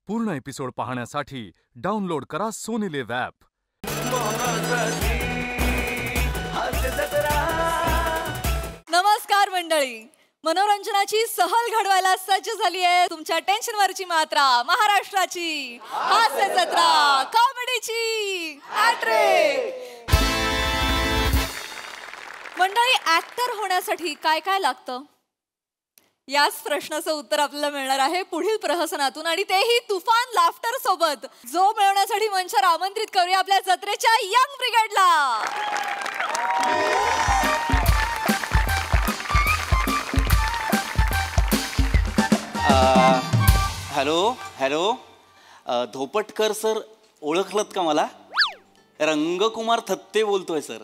पूर्ण एपिसोड पाहण्यासाठी डाउनलोड करा सोनी लिव्ह ॲप. नमस्कार मंडळी, मनोरंजनाची सहल घडवायला सज्ज झाली आहे तुमच्या टेन्शनवरची मात्रा, महाराष्ट्राची हास्य जत्रा, कॉमेडीची हॅट्रिक. मंडळी, ऍक्टर होण्यासाठी काय काय लागतं याच प्रश्नाचं उत्तर आपल्याला मिळणार आहे पुढील प्रहसनातून, आणि तेही तुफान लाफ्टर सोबत. जो मिळवण्यासाठी मंचावर आमंत्रित करूया आपल्या जत्रेच्या यंग ब्रिगेडला. हॅलो हॅलो, धोपटकर सर ओळखलत का मला? रंगकुमार थत्ते बोलतोय सर.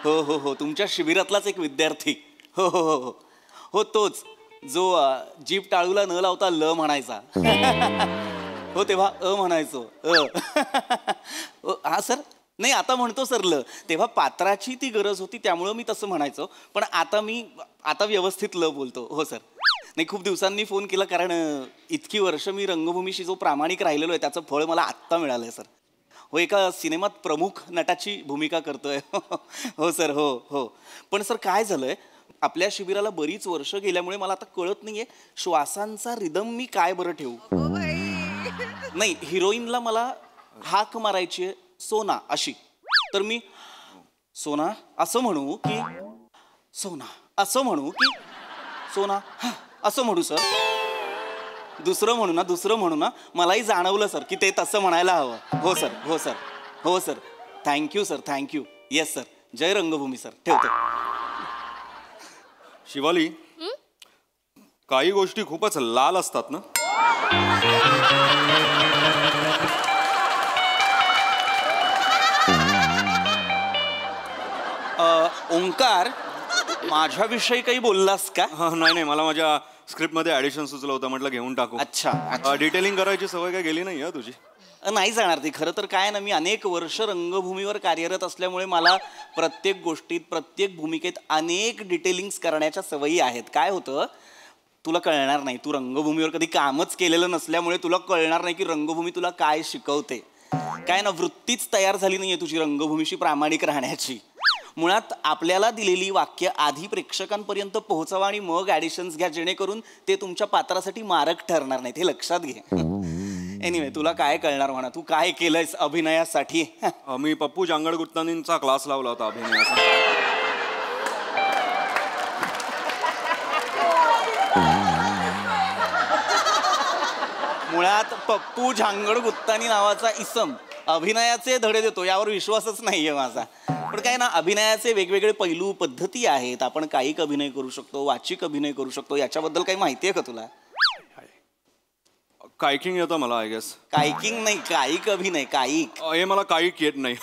हो हो हो, तुमच्या शिबिरातलाच एक विद्यार्थी. हो हो हो हो हो, तोच जो जीप टाळूला न लावता ल म्हणायचा. हो, तेव्हा म्हणायचो. हा सर, नाही आता म्हणतो सर ल. तेव्हा पात्राची ती गरज होती त्यामुळं मी तसं म्हणायचो, पण आता व्यवस्थित ल बोलतो. हो सर. नाही, खूप दिवसांनी फोन केला कारण इतकी वर्ष मी रंगभूमीशी जो प्रामाणिक राहिलेलो आहे त्याचं फळ मला आत्ता मिळालं आहे सर. हो, एका सिनेमात प्रमुख नटाची भूमिका करतोय. हो सर. हो हो, पण सर काय झालंय, आपल्या शिबिराला बरीच वर्ष गेल्यामुळे मला आता कळत नाहीये श्वासांचा रिदम मी काय बरं ठेवू. नाही, हिरोईनला मला हाक मारायची आहे सोना अशी, तर मी सोना असं म्हणू की सोना असं म्हणू की सोना असं म्हणू सर? दुसरं म्हणू ना. मलाही जाणवलं सर की ते तसं म्हणायला हवं. हो सर. हो सर. हो sir. Thank you sir, thank you. Yes sir. जय रंगभूमी सर. ठेवतो. शिवाली, काही गोष्टी खूपच लाल असतात ना. ओंकार, माझ्याविषयी काही बोललास का? नाही, मला माझ्या स्क्रिप्टमध्ये ॲडिशन सुचलं होतं, म्हटलं घेऊन टाकू. अच्छा. डिटेलिंग करायची सवय काय गेली नाही तुझी? नाही जाणार ती. खरं तर काय ना, मी अनेक वर्ष रंगभूमीवर कार्यरत असल्यामुळे मला प्रत्येक गोष्टीत, प्रत्येक भूमिकेत अनेक डिटेलिंग्स करण्याच्या सवयी आहेत. काय होतं, तुला कळणार नाही, तू रंगभूमीवर कधी कामच केलेलं नसल्यामुळे तुला कळणार नाही की रंगभूमी तुला काय शिकवते. काय ना, वृत्तीच तयार झाली नाहीये तुझी रंगभूमीशी प्रामाणिक राहण्याची. मुळात आपल्याला दिलेली वाक्य आधी प्रेक्षकांपर्यंत पोहोचवा आणि मग ॲडिशन्स घ्या, जेणेकरून ते तुमच्या पात्रासाठी मारक ठरणार नाहीत. हे लक्षात घे. एनिवे, तुला काय कळणार म्हणा, तू काय केलंयस अभिनयासाठी? मी पप्पू जांगडगुत्तानींचा क्लास लावला होता अभिनयाचा. मुळात पप्पू झांगडगुत्तानी नावाचा इसम अभिनयाचे धडे देतो यावर विश्वासच नाहीये माझा. पण काय ना, अभिनयाचे वेगवेगळे पैलू, पद्धती आहेत. आपण कायिक अभिनय करू शकतो, वाचिक अभिनय करू शकतो. याच्याबद्दल काही माहिती आहे का तुला? कायकिंग येतं मला, आय गेस. कायकिंग नाही, कायिक अभिनय. कायिक हे मला कायिक येत नाही.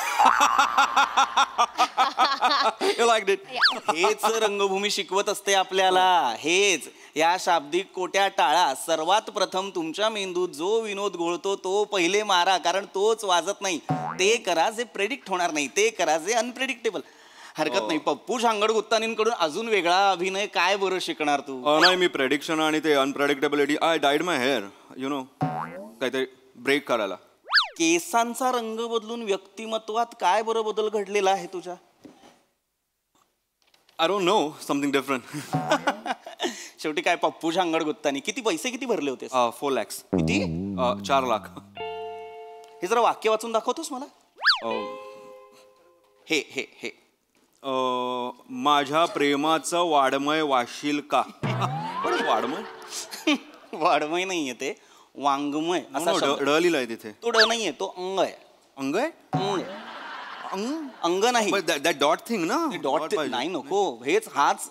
हेच रंगभूमी शिकवत असते आपल्याला. हेच या शाब्दिक कोट्या टाळा. सर्वात प्रथम तुमच्या मेंदूत जो विनोद घोळतो तो पहिले मारा, कारण तोच वाजत नाही. ते करा जे प्रेडिक्ट होणार नाही, ते करा जे अनप्रेडिक्टेबल. हरकत नाही. पप्पू झांगडगुत्तानींकडून अजून वेगळा अभिनय काय बरं शिकणार तू? नाही, मी प्रेडिक्शन आणि ते unpredictability, I died my hair, you know, काहीतरी ब्रेक करायला. केसांचा रंग बदलून व्यक्तिमत्वात काय बरं बदल घडलेला आहे तुझ्या? I don't know, something different. शेवटी काय, पप्पू झांगडगुत्तानी किती भरले होते? 4 lakhs. किती? 4 लाख. हे जरा वाक्य वाचून दाखवतोस मला? हे हे हे माझ्या प्रेमाचं वाडमय वाशील का? वाडमय? वाडमय नाहीये ते, वाङ्मय. ड लिहिलाय तिथे. तो ड नाहीये, तो अंग आहे. अंग आहे? अंग नाही. दॅट डॉट थिंग ना. डॉट नाही, नको. हाच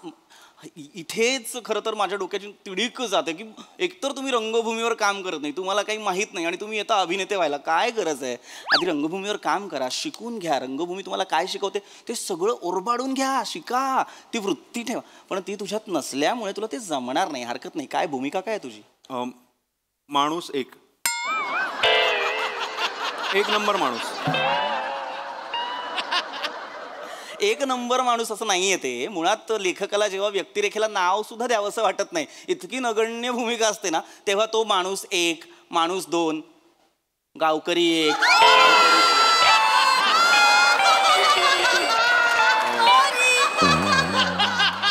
इथेच खरं तर माझ्या डोक्याची तिडीक जाते की एकतर तुम्ही रंगभूमीवर काम करत नाही, तुम्हाला काही माहीत नाही, आणि तुम्ही येता अभिनेते व्हायला. काय गरज आहे? आधी रंगभूमीवर काम करा, शिकून घ्या. रंगभूमी तुम्हाला काय शिकवते ते सगळं ओरबाडून घ्या, शिका, ती वृत्ती ठेवा. पण ती तुझ्यात नसल्यामुळे तुला ते जमणार नाही. हरकत नाही. काय भूमिका काय तुझी? माणूस एक नंबर माणूस. एक नंबर माणूस असं नाहीये ते. मुळात लेखकाला जेव्हा व्यक्तिरेखेला नाव सुद्धा द्यावंसं वाटत नाही, इतकी नगण्य भूमिका असते ना, तेव्हा तो माणूस एक, माणूस दोन, गावकरी एक.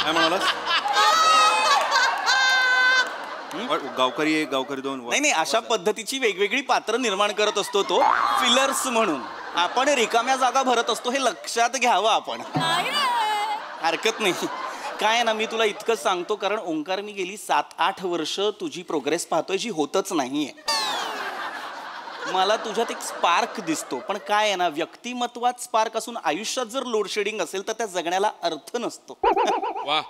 काय म्हणालास? गावकरी एक, गावकरी दोन. नाही नाही, अशा पद्धतीची वेगवेगळी पात्र निर्माण करत असतो तो फिलर्स म्हणून. आपण रिकाम्या जागा भरत असतो हे लक्षात घ्यावं आपण. हरकत नाही. काय आहे ना, मी तुला इतकंच सांगतो कारण ओंकार मी गेली 7-8 वर्ष तुझी प्रोग्रेस पाहतोय जी होतच नाहीये. मला तुझ्यात एक स्पार्क दिसतो, पण काय आहे ना, व्यक्तिमत्वात स्पार्क असून आयुष्यात जर लोडशेडिंग असेल तर त्या जगण्याला अर्थ नसतो. वा.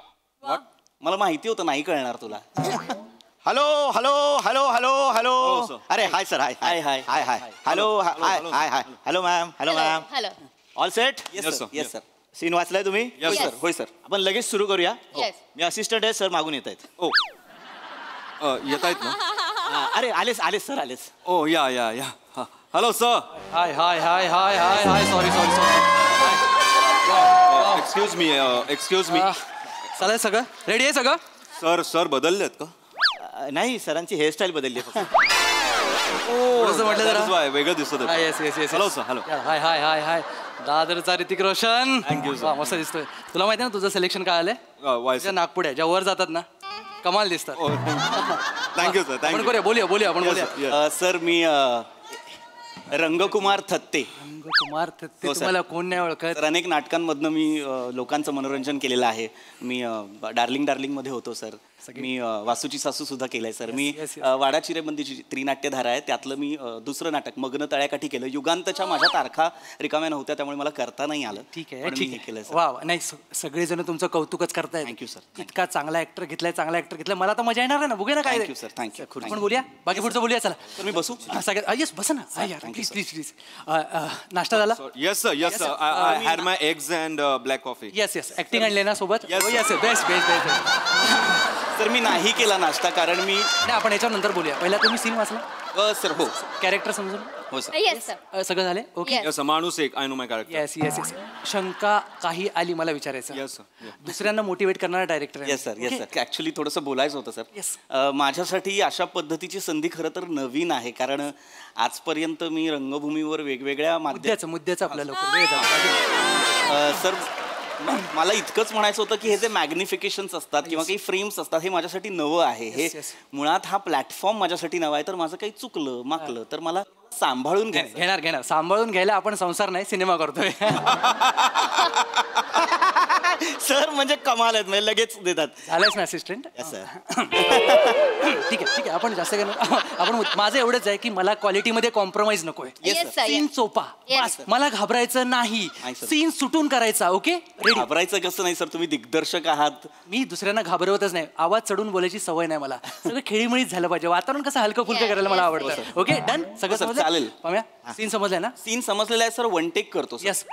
मला माहिती होतं नाही कळणार तुला. Hello hello hello hello hello. sir. अरे hi sir, hi hi, hi hi. Hi hi. Hello hi hi hi. Hello ma'am, hello ma'am. Hello. All set? Yes Yes, sir, sir. Yes sir. Scene वाचलाय तुम्ही? होय Yes. Sir, होय sir. आपण लगेच सुरू करूया. Yes. मी assistant आहे, sir मागून येत आहेत. ओ येत आहेत ना? अरे आलेच आलेच सर आलेच. ओ या hello sir. Hi hi hi hi hi hi sorry sorry excuse me. चालेल सगळं रेडी आहे सगळं. सर बदललेत का? नाही, सरांची हेअरस्टाईल बदलली फक्त. थोडंसं म्हटलं That is जरा. why, वेगळं दिसत होतं. Yes yes yes. Hello sir, hello. Hi hi hi hi. दादरचा Hrithik Roshan. Thank you, sir. वा, मस्त दिसतोय. तुला माहिती आहे ना तुझं सिलेक्शन काय आलंय? वाय तुझ्या नागपुड्या ज्या वर जातात ना, कमाल दिसतात. थँक्यू सर, आपण थँक्यू. करूया, बोलूया आपण बोलूया. सर मी रंगकुमार थत्ते. कुमार ते हो, sir. तुम्हाला कोण नाही ओळखत. तर अनेक नाटकांमधनं मी लोकांचं मनोरंजन केलेलं आहे. मी डार्लिंग मध्ये होतो सर. मी वासूची सासू सुद्धा केलंय सर. मी yes, yes. वाडा चिरेबंदीची त्रिनाट्यधारा आहे त्यातलं मी दुसरं नाटक मग्न तळ्याकाठी केलं. युगांतच्या माझ्या तारखा रिकाम्या नव्हत्या त्यामुळे मला करता नाही आलं. ठीक आहे पण मी ठीक हे आहे. केलं सर. वा वा. नाही सगळेजण तुमचं कौतुकच करतायत. Thank you, sir. Thank you. इतका चांगला ऍक्टर घेतलाय. मला तर मजा येणार आहे ना. बघूया ना काय Thank you, sir. Thank you. आपण बोलूया बाकी पुढचं बोलूया. चला तर मी बसू. सगळ्यात येस बसा ना. Thank you, please sir. Please please. नाश्ता झाला? Yes sir, yes sir. I had my eggs and black coffee. Yes yes. Acting आणले ना सोबत? Yes, yes best best best. तर मी नाही केला नाश्ता कारण मी नाही आपण याच्यानंतर बोलूया. पहिला तुम्ही सीन वाचला, सर हो कॅरेक्टर समजून हो सर. Yes sir. सगळं झाले? ओके. Yes. येस माणूस एक, I know my character. Yes yes yes. शंका काही आली मला विचारायचं. Yes, sir. Yeah. दुसऱ्यांना मोटिवेट करणारा director yes sir, yes sir. Actually थोडंसं बोलायचं होतं Yes. सर. माझ्यासाठी अशा पद्धतीची संधी खरं तर नवीन आहे कारण आजपर्यंत मी रंगभूमीवर वेगवेगळ्या मुद्द्याचं आपल्या लवकर वेळ झाला. सर मला इतकंच म्हणायचं होतं की हे जे मॅग्निफिकेशन्स असतात किंवा काही फ्रेम्स असतात हे माझ्यासाठी नवं आहे. हे yes. मुळात हा प्लॅटफॉर्म माझ्यासाठी नवा आहे. तर माझं काही चुकलं माकलं तर मला सांभाळून घ्यायचं. घेणार सांभाळून घ्यायला आपण संसार नाही सिनेमा करतोय. सर म्हणजे कमाल आहेत, म्हणजे लगेच देतात. झालंच ना असिस्टंट? Yes, sir. ठीक आहे आपण जास्त आपण माझं एवढंच आहे की मला क्वालिटीमध्ये कॉम्प्रोमाइज नकोय. Yes, Yes, sir. sir. Scene चोपा Yes, बस. sir. मला घाबरायचं नाही. नाही, sir. सीन सुटून करायचा. Okay ready. घाबरायचं कसं नाही सर, तुम्ही दिग्दर्शक आहात. मी दुसऱ्यांना घाबरवतच नाही. आवाज चढून बोलायची सवय नाही मला. सगळं खेळीमेळीत झालं पाहिजे. वातावरण कसं हलकं फुलकं Yes, करायला मला yes, आवडतं. ओके डन सगळं sir, समजलं? चालेल. पाम्या सीन समजलाय ना? सीन समजलेला आहे सर. वन टेक करतो sir. यस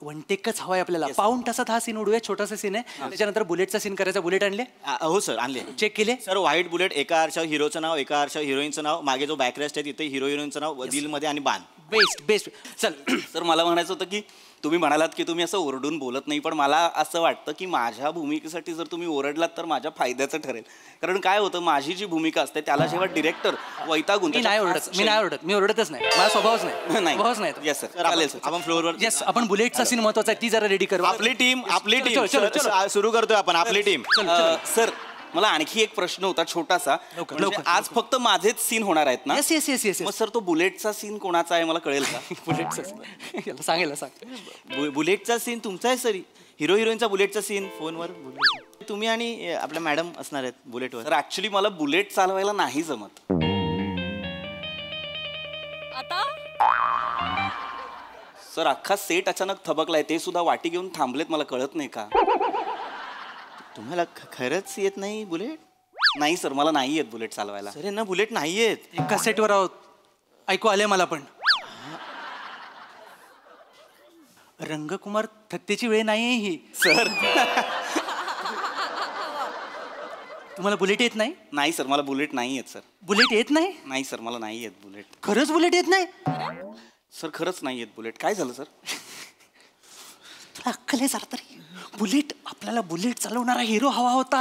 वन टेकच हवाय आपल्याला. पाऊण तासात हा सीन उडूया. छोटासा सीन आहे. त्याच्यानंतर बुलेटचा सीन करायचा. बुलेट आणले, हो सर, आणले. चेक केले. सर व्हाईट बुलेट, एका आरशावर हिरोचं नाव, एका आरशावर हिरोईनचं नाव, मागे जो बॅकरेस्ट आहे तिथे हिरो हिरोईनचं नाव, दिलमध्ये आणि बाण. बेस्ट चल. सर मला म्हणायचं होतं की तुम्ही म्हणालात की तुम्ही असं ओरडून बोलत नाही, पण मला असं वाटतं की माझ्या भूमिकेसाठी जर तुम्ही ओरडलात तर माझ्या फायद्याचं ठरेल. कारण काय होतं, माझी जी भूमिका असते त्याला जेव्हा डिरेक्टर वैतागून मी नाही ओरडत. मी ओरडतच नाही. मला स्वभावच नाही. स्वभावच नाही. येस सर, सर चालेल सर. आपण फ्लोअरवर. येस आपण बुलेटचा सीन महत्वाचा आहे. ती जरा रेडी कर. आपली टीम चलो, चलो. सुरू करतोय आपण. आपली टीम. सर मला आणखी एक प्रश्न होता छोटासा. लवकर, म्हणजे लवकर, आज फक्त माझेच सीन होणार आहेत ना? येस मग सर तो बुलेटचा सीन कोणाचा आहे मला कळेल का? बुलेटचा सांगेल सांग. बुलेटचा सीन तुमचा आहे सर. हिरो हिरोईनचा बुलेटचा सीन फोनवर. तुम्ही आणि आपल्या मॅडम असणार आहेत बुलेटवर. सर ऍक्च्युली मला बुलेट चालवायला नाही जमत. आता सर अख्खा सेट अचानक थबकलाय. ते सुद्धा वाटी घेऊन थांबलेत. मला कळत नाही का? तुम्हाला खरंच येत नाही बुलेट? नाही सर मला नाही येत बुलेट चालवायला. सर यांना बुलेट नाही येत. एका सेटवर आहोत. ऐकू आले मला पण. रंगकुमार थत्तेची वेळ नाहीये ही. सर तुम्हाला बुलेट येत नाही? नाही सर मला बुलेट नाही येत सर. बुलेट येत नाही? नाही सर मला नाही येत बुलेट. खरंच बुलेट येत नाही? सर खरंच नाही येत बुलेट. काय झालं सर? तुला अक्कल आहे जरा तरी? बुलेट, आपल्याला बुलेट चालवणारा हिरो हवा होता.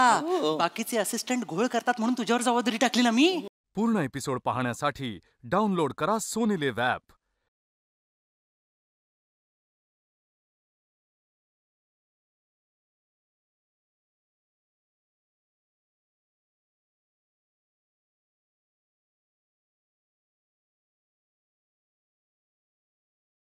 बाकीचे असिस्टंट घोळ करतात म्हणून तुझ्यावर जबाबदारी टाकली ना मी. पूर्ण एपिसोड पाहण्यासाठी डाउनलोड करा सोनी लिव्ह ॲप.